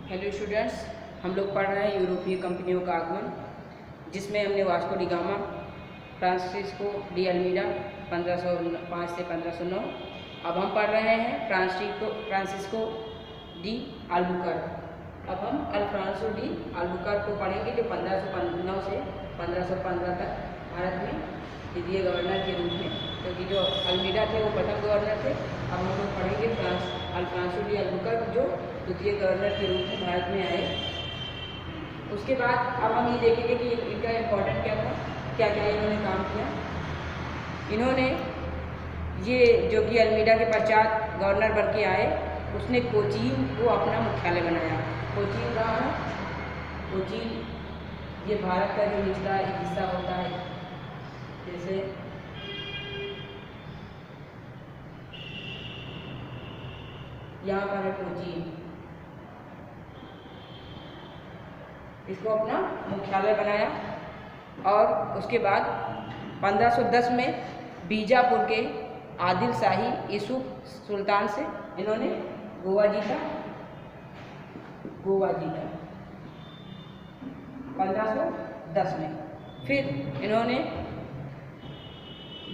Hello students, हम लोग पढ़ रहे हैं यूरोपीय कंपनियों का आगमन, जिसमें हमने Vasco D gamma, Francisco de Almeida 1505 से 1509। अब हम पढ़ रहे हैं फ्रांसिस्को डी अल्बुकर्क। अब हम अल्फ्रांसो डी अल्बुकर्क को पढ़ेंगे, जो 1509 से 1515 तक भारत में द्वितीय गवर्नर के रूप में, क्योंकि जो अल्मीडा थे वो प्रथम गवर्नर थे। अब हम लोग पढ़ेंगे अल्फ्रांसो डी अल्बुकर्क, जो द्वितीय गवर्नर के रूप में भारत में आए। उसके बाद अब हम ये देखेंगे कि इनका इम्पोर्टेंट क्या था, क्या क्या इन्होंने काम किया। इन्होंने ये जो कि अल्मीडा के पश्चात गवर्नर बन के आए, उसने कोचीन को अपना मुख्यालय बनाया। कोचीन कहाँ है? कोचीन ये भारत का जो निचला एक हिस्सा होता है, जैसे यहाँ पर है कोचीन, इसको अपना मुख्यालय बनाया। और उसके बाद 1510 में बीजापुर के आदिल शाही यूसुफ सुल्तान से इन्होंने गोवा जीता 1510 में। फिर इन्होंने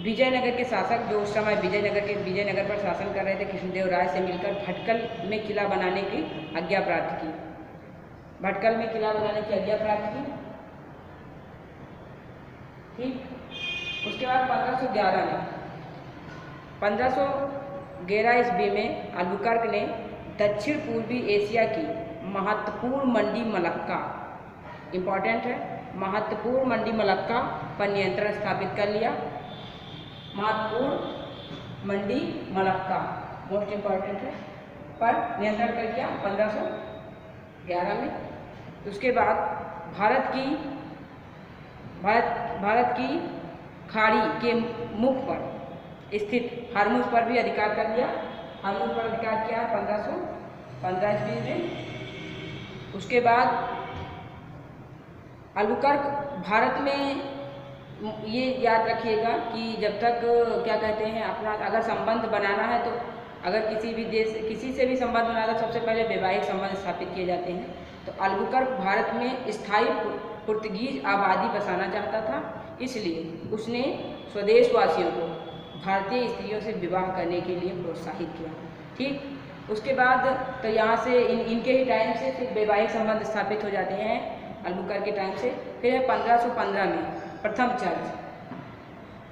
विजयनगर के शासक, जो उस समय विजयनगर पर शासन कर रहे थे, कृष्णदेव राय से मिलकर भटकल में किला बनाने की आज्ञा प्राप्त की। भटकल में किला बनाने की आज्ञा प्राप्त की, ठीक। उसके बाद 1511 ईस्वी में अल्बुकर्क ने दक्षिण पूर्वी एशिया की महत्वपूर्ण मंडी मलक्का, इंपॉर्टेंट है, महत्वपूर्ण मंडी मलक्का पर नियंत्रण स्थापित कर लिया। महत्वपूर्ण मंडी मलक्का मोस्ट इंपॉर्टेंट है, पर नियंत्रण कर लिया 1511 में। उसके बाद भारत की खाड़ी के मुख पर स्थित हरमुज पर भी अधिकार कर लिया। हरमुज पर अधिकार किया 1515 ईस्वी में। उसके बाद अल्बुकर्क भारत में, ये याद रखिएगा कि जब तक क्या कहते हैं, अपना अगर संबंध बनाना है, तो अगर किसी भी देश किसी से भी संबंध बनाना, तो सबसे पहले वैवाहिक संबंध स्थापित किए जाते हैं। तो अल्बुकर्क भारत में स्थायी पुर्तगीज आबादी बसाना चाहता था, इसलिए उसने स्वदेशवासियों को भारतीय स्त्रियों से विवाह करने के लिए प्रोत्साहित किया, ठीक। उसके बाद तो यहाँ से इनके ही टाइम से फिर वैवाहिक संबंध स्थापित हो जाते हैं अल्बुकर्क के टाइम से। फिर है 1515 में प्रथम चर्च।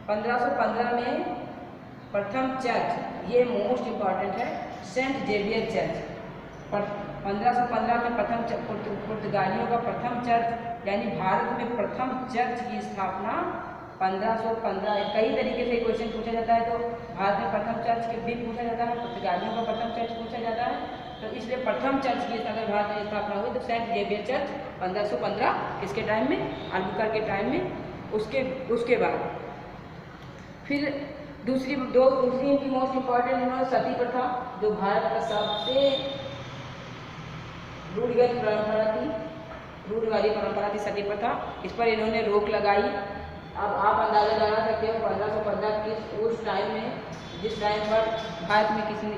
1515 में प्रथम चर्च, ये मोस्ट इम्पॉर्टेंट है, सेंट जेवियर चर्च। 1515 में पुर्तगालियों का प्रथम चर्च, यानी भारत में प्रथम चर्च की स्थापना 1515। कई तरीके से क्वेश्चन पूछा जाता है, तो भारत में प्रथम चर्च के भी पूछा जाता है, पुर्तगालियों का प्रथम चर्च पूछा जाता है, तो इसलिए प्रथम चर्च की अगर भारत में स्थापना हुई तो सेंट जेवियर चर्च 1515 किसके टाइम में? अल्बुकर्क के टाइम में। उसके बाद फिर दूसरी इनकी मोस्ट इम्पॉर्टेंट इन्होंने सती प्रथा, जो भारत का सबसे रूढ़िगत परंपरा थी, रूढ़िवादी परंपरा थी सती प्रथा, इस पर इन्होंने रोक लगाई। अब आप अंदाजा लगा सकते हो 1515 की उस टाइम में, जिस टाइम पर भारत में किसी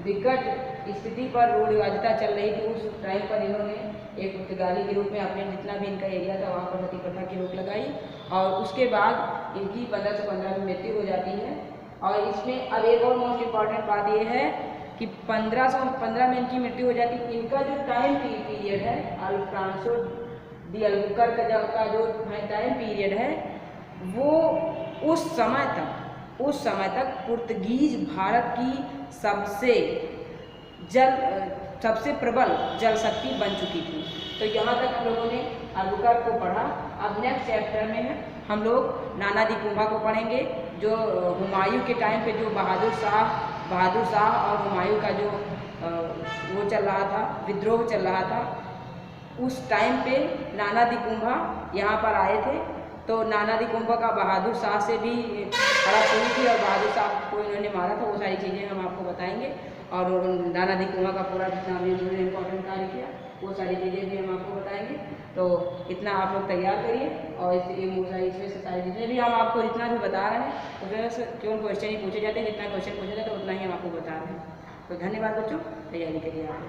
विकट स्थिति पर रूढ़िवादिता चल रही थी, उस टाइम पर इन्होंने एक पुर्तगाली के रूप में अपने जितना भी इनका एरिया था वहाँ पर सती प्रथा की रोक लगाई। और उसके बाद इनकी 1515 में मृत्यु हो जाती है। और इसमें अब एक और मोस्ट इम्पॉर्टेंट बात यह है कि 1515 में इनकी मृत्यु हो जाती है। इनका जो टाइम पीरियड है, अल्फ्रांसो डी अल्बुकर्क का जो टाइम पीरियड है, वो उस समय तक पुर्तगीज भारत की सबसे प्रबल जल शक्ति बन चुकी थी। तो यहाँ तक हम लोगों ने अल्बुकर्क को पढ़ा। अब नेक्स्ट चैप्टर में हम लोग नाना दी कुंभा को पढ़ेंगे, जो हुमायूं के टाइम पे जो बहादुर शाह और हुमायूं का जो वो चल रहा था, विद्रोह चल रहा था, उस टाइम पे नाना दी कुंभा यहाँ पर आए थे। तो नाना दी कुंभा का बहादुर शाह से भी हड़प हुई थी और बहादुर शाह को इन्होंने मारा था। वो सारी चीज़ें हम आपको बताएंगे, और नाना दी कुंभा का पूरा जितना भी इन्होंने इम्पोर्टेंट कार्य किया, वो सारी चीज़ें भी हम आपको बताएंगे। तो इतना आप लोग तैयार करिए, और इसमें से सारी चीज़ें भी हम आपको जितना भी बता रहे हैं, उसमें से केवल क्वेश्चन ही पूछे जाते हैं, जितना क्वेश्चन पूछे जाते हैं उतना ही हम आपको बता रहे हैं। तो धन्यवाद बच्चों, तैयारी करिए आप।